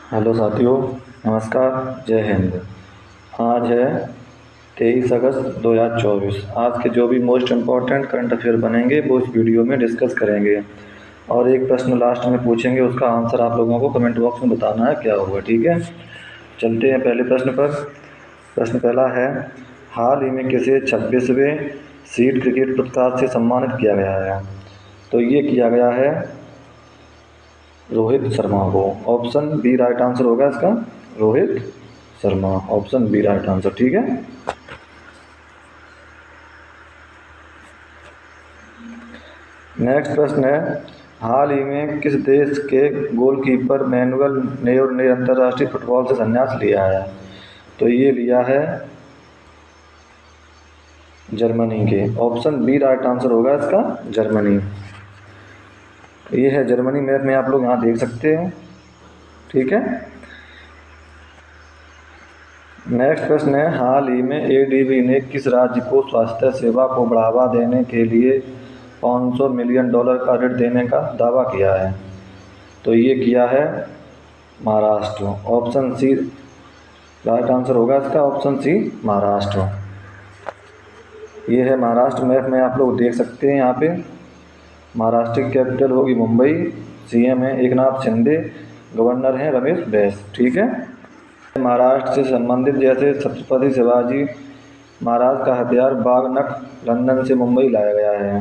Hello साथियों, नमस्कार। जय हिंद। आज है 23 अगस्त 2024। आज के जो भी मोस्ट इम्पॉर्टेंट करंट अफेयर बनेंगे वो इस वीडियो में डिस्कस करेंगे और एक प्रश्न लास्ट में पूछेंगे, उसका आंसर आप लोगों को कमेंट बॉक्स में बताना है क्या होगा। ठीक है, चलते हैं पहले प्रश्न पर। प्रश्न पहला है, हाल ही में किसे 26वें सीड क्रिकेट पुरस्कार से सम्मानित किया गया है? तो ये किया गया है रोहित शर्मा को। ऑप्शन बी राइट आंसर होगा इसका, Rohit Sharma. Option B right answer. ठीक है, नेक्स्ट प्रश्न है, हाल ही में किस देश के गोलकीपर मैनुअल नेयर ने अंतर्राष्ट्रीय फुटबॉल से संन्यास लिया है? तो ये लिया है जर्मनी के। ऑप्शन बी राइट आंसर होगा इसका, जर्मनी। ये है जर्मनी, मैप में आप लोग यहाँ देख सकते हैं। ठीक है, नेक्स्ट प्रश्न है, हाल ही में एडीबी ने किस राज्य को स्वास्थ्य सेवा को बढ़ावा देने के लिए $500 मिलियन का ऋण देने का दावा किया है? तो ये किया है Maharashtra. Option C right answer होगा इसका, ऑप्शन सी महाराष्ट्र। ये है महाराष्ट्र, मैप में आप लोग देख सकते हैं यहाँ पे। महाराष्ट्र की कैपिटल होगी मुंबई, सीएम है एकनाथ शिंदे, गवर्नर हैं रमेश बैस। ठीक है, महाराष्ट्र से संबंधित जैसे छत्रपति शिवाजी महाराज का हथियार बाघ नख लंदन से मुंबई लाया गया है।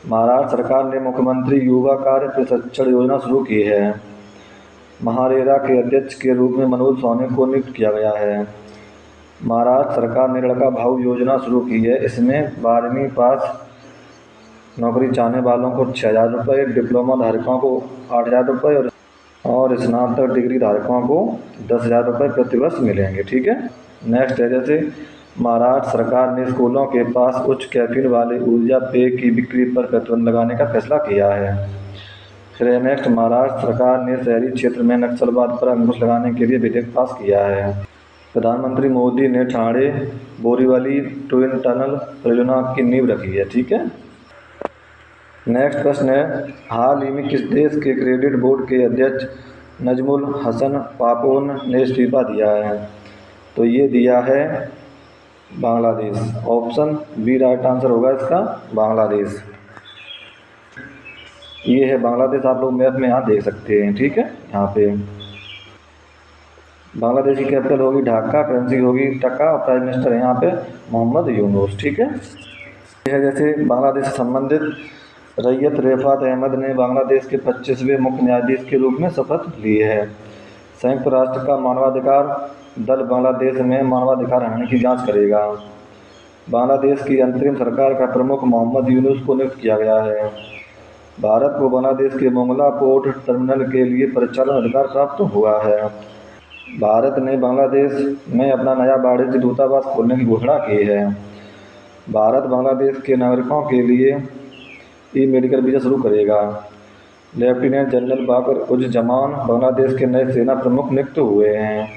महाराष्ट्र सरकार ने मुख्यमंत्री युवा कार्य प्रशिक्षण योजना शुरू की है। महारेरा के अध्यक्ष के रूप में मनोज सोनी को नियुक्त किया गया है। महाराष्ट्र सरकार ने लड़का भाऊ योजना शुरू की है। इसमें 12वीं पास नौकरी चाहने वालों को 6,000 रुपये, डिप्लोमा धारकों को 8,000 रुपये और स्नातक डिग्री धारकों को 10,000 रुपये प्रतिवर्ष मिलेंगे। ठीक है, नेक्स्ट है, जैसे महाराष्ट्र सरकार ने स्कूलों के पास उच्च कैफीन वाले ऊर्जा पेय की बिक्री पर प्रतिबंध लगाने का फैसला किया है। फिर नेक्स्ट, महाराष्ट्र सरकार ने शहरी क्षेत्र में नक्सलवाद पर अंकुश लगाने के लिए विधेयक पास किया है। प्रधानमंत्री मोदी ने ठाणे बोरीवली ट्विन टनल परियोजना की नींव रखी है। ठीक है, नेक्स्ट प्रश्न है, हाल ही में किस देश के क्रेडिट बोर्ड के अध्यक्ष नजमुल हसन पापोन ने इस्तीफा दिया है? तो ये दिया है Bangladesh. Option B right answer होगा इसका, बांग्लादेश। ये है बांग्लादेश, आप लोग मैप में यहाँ देख सकते हैं। ठीक है, यहाँ पे बांग्लादेश की कैपिटल होगी ढाका, करेंसी होगी टका और प्राइम मिनिस्टर है यहाँ पे मोहम्मद यूनुस। ठीक है, यह जैसे बांग्लादेश से संबंधित रैयत रेफात अहमद ने बांग्लादेश के 25वें मुख्य न्यायाधीश के रूप में शपथ ली है। संयुक्त राष्ट्र का मानवाधिकार दल बांग्लादेश में मानवाधिकार हनन की जांच करेगा। बांग्लादेश की अंतरिम सरकार का प्रमुख मोहम्मद यूनुस को नियुक्त किया गया है। भारत को बांग्लादेश के मोंगला पोर्ट टर्मिनल के लिए परिचालन अधिकार प्राप्त हुआ है। भारत ने बांग्लादेश में अपना नया वाणिज्य दूतावास खोलने की घोषणा की है। भारत बांग्लादेश के नागरिकों के लिए ई मेडिकल वीज़ा शुरू करेगा। लेफ्टिनेंट जनरल बाकर उज़्ज़मान बांग्लादेश के नए सेना प्रमुख नियुक्त हुए हैं।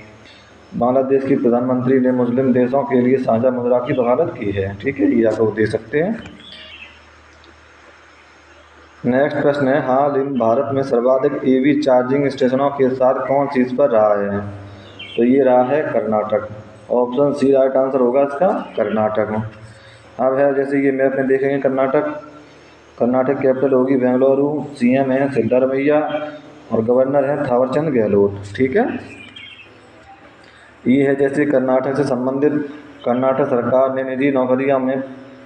बांग्लादेश की प्रधानमंत्री ने मुस्लिम देशों के लिए साझा मुद्रा की वकालत की है। ठीक है, ये आप लोग देख सकते हैं। नेक्स्ट प्रश्न है, हाल ही में भारत में सर्वाधिक ईवी चार्जिंग स्टेशनों के साथ कौन सी इस पर रहा है? तो ये रहा है Karnataka. Option C right answer होगा इसका, कर्नाटक। अब है जैसे ये मैप में देखेंगे, कर्नाटक कैपिटल होगी बेंगलुरु, सीएम है सिद्धारमैया और गवर्नर है थावरचंद गहलोत। ठीक है, ये है जैसे कर्नाटक से संबंधित, कर्नाटक सरकार ने निजी नौकरियों में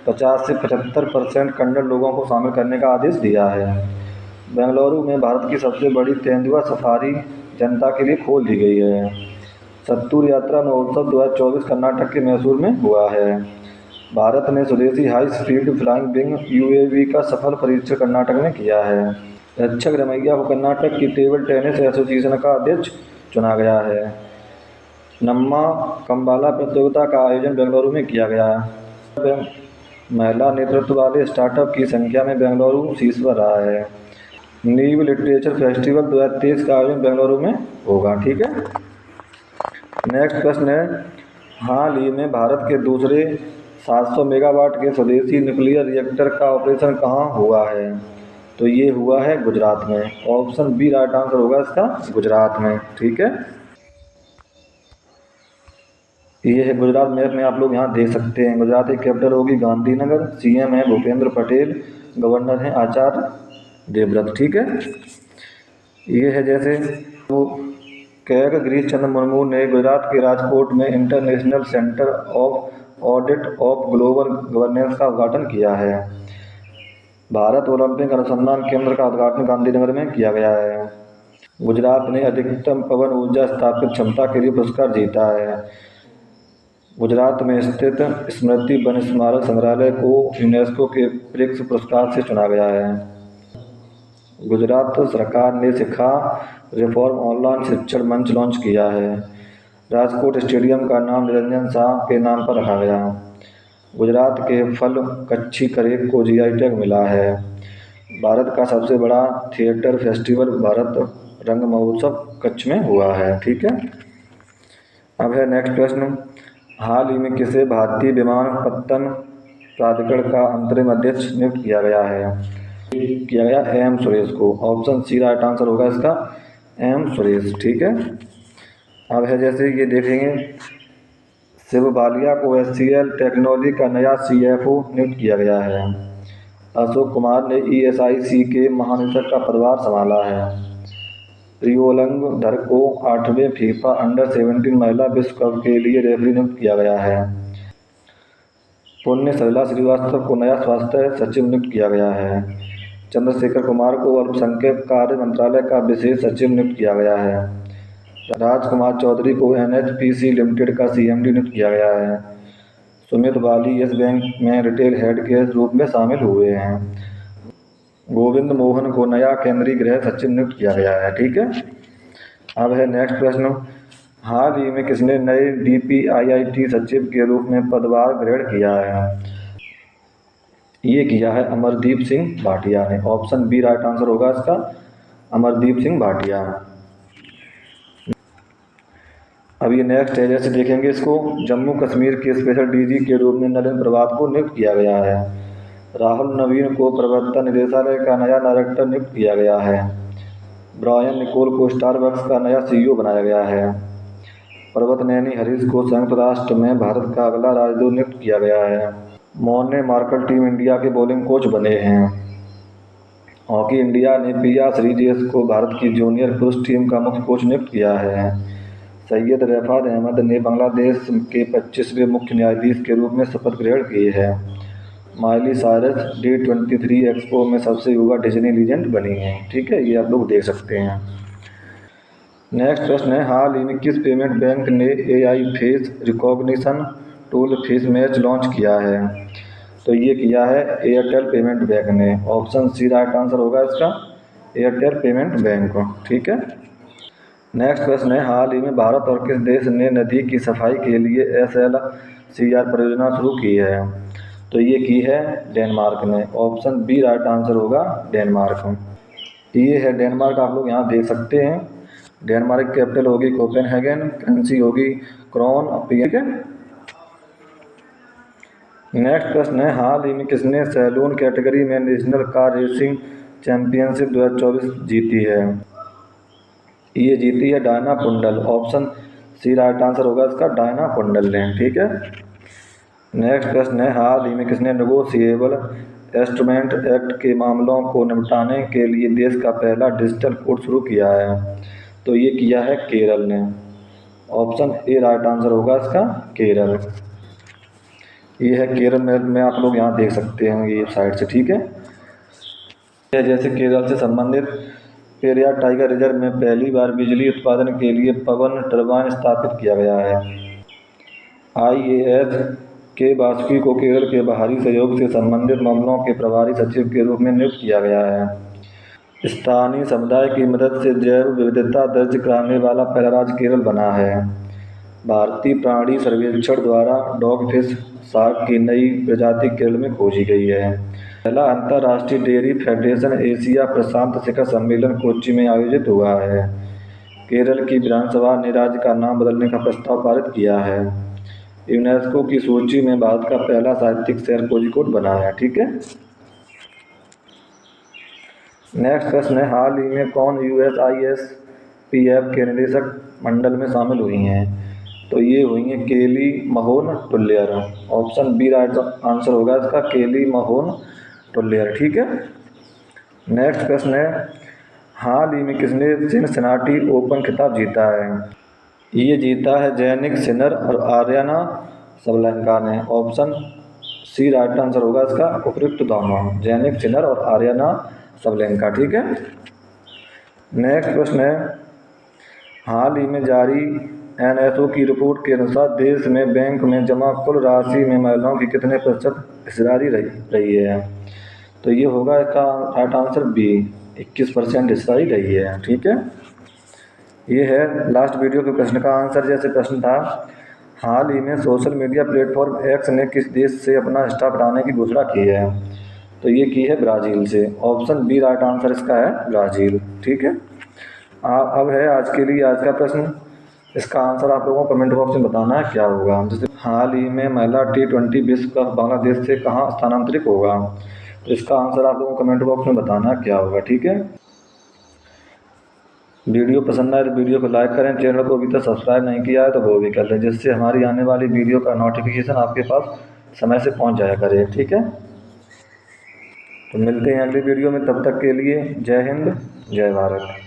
50 से 75% कन्नड़ लोगों को शामिल करने का आदेश दिया है। बेंगलुरु में भारत की सबसे बड़ी तेंदुआ सफारी जनता के लिए खोल दी गई है। सत्तूर यात्रा महोत्सव 2024 कर्नाटक के मैसूर में हुआ है। भारत ने स्वदेशी high speed flying wing UAV का सफल परीक्षण कर्नाटक में किया है। रक्षक रमैया को कर्नाटक की टेबल टेनिस एसोसिएशन का अध्यक्ष चुना गया है। नम्मा कंबाला प्रतियोगिता का आयोजन बेंगलुरु में किया गया है। महिला नेतृत्व वाले स्टार्टअप की संख्या में बेंगलुरु शीर्ष पर रहा है। नीव लिटरेचर फेस्टिवल 2023 का आयोजन बेंगलुरु में होगा। ठीक है, नेक्स्ट प्रश्न है, हाल ही में भारत के दूसरे 700 मेगावाट के स्वदेशी न्यूक्लियर रिएक्टर का ऑपरेशन कहाँ हुआ है? तो ये हुआ है गुजरात में। ऑप्शन बी राइट आंसर होगा इसका गुजरात में। ठीक है, ये है गुजरात मैप में आप लोग यहाँ देख सकते हैं। गुजरात की कैपिटल होगी गांधीनगर, सीएम है भूपेंद्र पटेल, गवर्नर है आचार्य देवव्रत। ठीक है, ये है जैसे वो कैग गिरीश चंद्र मुर्मू ने गुजरात के राजकोट में international centre of audit of global governance का उद्घाटन किया है। भारत ओलंपिक अनुसंधान केंद्र का उद्घाटन गांधीनगर में किया गया है। गुजरात ने अधिकतम पवन ऊर्जा स्थापित क्षमता के लिए पुरस्कार जीता है। गुजरात में स्थित स्मृति वन स्मारक संग्रहालय को यूनेस्को के प्रिक्स पुरस्कार से चुना गया है। गुजरात सरकार ने सिखा रिफॉर्म ऑनलाइन शिक्षण मंच लॉन्च किया है। राजकोट स्टेडियम का नाम निरंजन शाह के नाम पर रखा गया। गुजरात के फल कच्छी करेक को जीआई टैग मिला है। भारत का सबसे बड़ा थिएटर फेस्टिवल भारत रंग महोत्सव कच्छ में हुआ है। ठीक है, अब है नेक्स्ट प्रश्न। हाल ही में किसे भारतीय विमानपत्तन प्राधिकरण का अंतरिम अध्यक्ष नियुक्त किया गया एम सुरेश को। ऑप्शन सी राइट आंसर होगा इसका एम सुरेश। ठीक है, अब है जैसे ये देखेंगे शिव बालिया को एचसीएल टेक्नोलॉजी का नया सीएफओ नियुक्त किया गया है। अशोक कुमार ने ईएसआईसी के महानिदेशक का पदभार संभाला है। रियोलंग धर को 8वें फीफा अंडर 17 महिला विश्व कप के लिए रेफरी नियुक्त किया गया है। पुण्य सलिला श्रीवास्तव को नया स्वास्थ्य सचिव नियुक्त किया गया है। चंद्रशेखर कुमार को अल्पसंख्यक कार्य मंत्रालय का विशेष सचिव नियुक्त किया गया है। राजकुमार चौधरी को एनएचपीसी लिमिटेड का सीएमडी नियुक्त किया गया है। सुमित बाली यस बैंक में रिटेल हेड के रूप में शामिल हुए हैं। गोविंद मोहन को नया केंद्रीय गृह सचिव नियुक्त किया गया है। ठीक है, अब है नेक्स्ट प्रश्न। हाल ही में किसने नए डीपीआईआईटी सचिव के रूप में पदभार ग्रहण किया है? ये किया है अमरदीप सिंह भाटिया ने। ऑप्शन बी राइट आंसर होगा इसका अमरदीप सिंह भाटिया। अब ये नेक्स्ट है जैसे देखेंगे इसको। जम्मू कश्मीर के स्पेशल डीजी के रूप में नरेंद्र प्रभात को नियुक्त किया गया है। राहुल नवीन को प्रवर्तन निदेशालय का नया डायरेक्टर नियुक्त किया गया है। ब्रायन निकोल को स्टारबक्स का नया सीईओ बनाया गया है। पर्वत नैनी हरीश को संयुक्त राष्ट्र में भारत का अगला राजदूत नियुक्त किया गया है। मौन मार्कल टीम इंडिया के बॉलिंग कोच बने हैं। हॉकी इंडिया ने पिया श्रीजेश को भारत की जूनियर पुरुष टीम का मुख्य कोच नियुक्त किया है। सैयद रफात अहमद ने बांग्लादेश के 25वें मुख्य न्यायाधीश के रूप में शपथ ग्रहण की है। माइली साइरस D23 एक्सपो में सबसे युवा डिज्नी लीजेंड बनी है। ठीक है, ये आप लोग देख सकते हैं। नेक्स्ट प्रश्न है, हाल ही में किस पेमेंट बैंक ने AI face recognition tool face match launch किया है? तो ये किया है एयरटेल पेमेंट बैंक ने। ऑप्शन सी राइट आंसर होगा इसका एयरटेल पेमेंट बैंक। ठीक है, नेक्स्ट प्रश्न है, हाल ही में भारत और किस देश ने नदी की सफाई के लिए SLCR परियोजना शुरू की है? तो ये की है डेनमार्क ने। ऑप्शन बी राइट आंसर होगा डेनमार्क। ये है डेनमार्क, आप लोग यहाँ देख सकते हैं। डेनमार्क की कैपिटल होगी कोपेनहेगन, करेंसी होगी क्रोन। ठीक है, नेक्स्ट प्रश्न है, हाल ही में किसने सैलून कैटेगरी में नेशनल कार रेसिंग चैंपियनशिप 2024 जीती है? ये जीती है डायना कुंडल। ऑप्शन सी राइट आंसर होगा इसका डायना कुंडल ने। ठीक है, नेक्स्ट प्रश्न है, हाल ही में किसने नेगोशिएबल इंस्ट्रूमेंट एक्ट के मामलों को निपटाने के लिए देश का पहला डिजिटल कोर्ट शुरू किया है? तो ये किया है केरल ने। ऑप्शन ए राइट आंसर होगा इसका केरल। ये है केरल में आप लोग यहाँ देख सकते हैं ये साइड से। ठीक है, जैसे केरल से संबंधित पेरियार टाइगर रिजर्व में पहली बार बिजली उत्पादन के लिए पवन टरबाइन स्थापित किया गया है। IAS के वासुकी को केरल के बाहरी सहयोग से संबंधित मामलों के प्रभारी सचिव के रूप में नियुक्त किया गया है। स्थानीय समुदाय की मदद से जैव विविधता दर्ज कराने वाला पहला राज्य केरल बना है। भारतीय प्राणी सर्वेक्षण द्वारा डॉगफिश शार्क की नई प्रजाति केरल में खोजी गई है। पहला अंतर्राष्ट्रीय डेयरी फेडरेशन एशिया प्रशांत शिखर सम्मेलन कोच्चि में आयोजित हुआ है। केरल की विधानसभा ने राज्य का नाम बदलने का प्रस्ताव पारित किया है। यूनेस्को की सूची में भारत का पहला साहित्यिक शहर कोझिकोड बना है। ठीक है, नेक्स्ट प्रश्न है, हाल ही में कौन USISPF के निदेशक मंडल में शामिल हुई हैं? तो ये हुई हैं केली mahon टुल्यर। Option B right answer होगा इसका, केली महोन टुल्यर। ठीक है। नेक्स्ट प्रश्न है, हाल ही में किसने सिनसिनाटी ओपन खिताब जीता है? ये जीता है जैनिक सिनर और आर्याना सबलेंका ने। ऑप्शन सी राइट आंसर होगा इसका, उपयुक्त दोनों, जैनिक सिनर और आर्याना सबलेंका। ठीक है। नेक्स्ट प्रश्न है, हाल ही में जारी NSO की रिपोर्ट के अनुसार देश में बैंक में जमा कुल राशि में महिलाओं की कितने प्रतिशत हिस्सेदारी रही है? तो ये होगा इसका राइट आंसर बी, 21% हिस्सेदारी रही है। ठीक है। ये है लास्ट वीडियो के प्रश्न का आंसर। जैसे प्रश्न था, हाल ही में सोशल मीडिया प्लेटफॉर्म एक्स ने किस देश से अपना स्टाफ हटाने की घोषणा की है? तो ये की है ब्राज़ील से। ऑप्शन बी राइट आंसर इसका है, ब्राज़ील। ठीक है। अब है आज के लिए आज का प्रश्न, इसका आंसर आप लोगों को कमेंट बॉक्स में बताना है क्या होगा। जैसे हाल ही में महिला T20 विश्व कप बांग्लादेश से कहाँ स्थानांतरित होगा? तो इसका आंसर आप लोगों को कमेंट बॉक्स में बताना है क्या होगा। ठीक है। वीडियो पसंद आए तो वीडियो को लाइक करें, चैनल को अभी तक सब्सक्राइब नहीं किया है तो वो भी कर लें, जिससे हमारी आने वाली वीडियो का नोटिफिकेशन आपके पास समय से पहुंच जाया करे। ठीक है। तो मिलते हैं अगली वीडियो में, तब तक के लिए जय हिंद, जय भारत।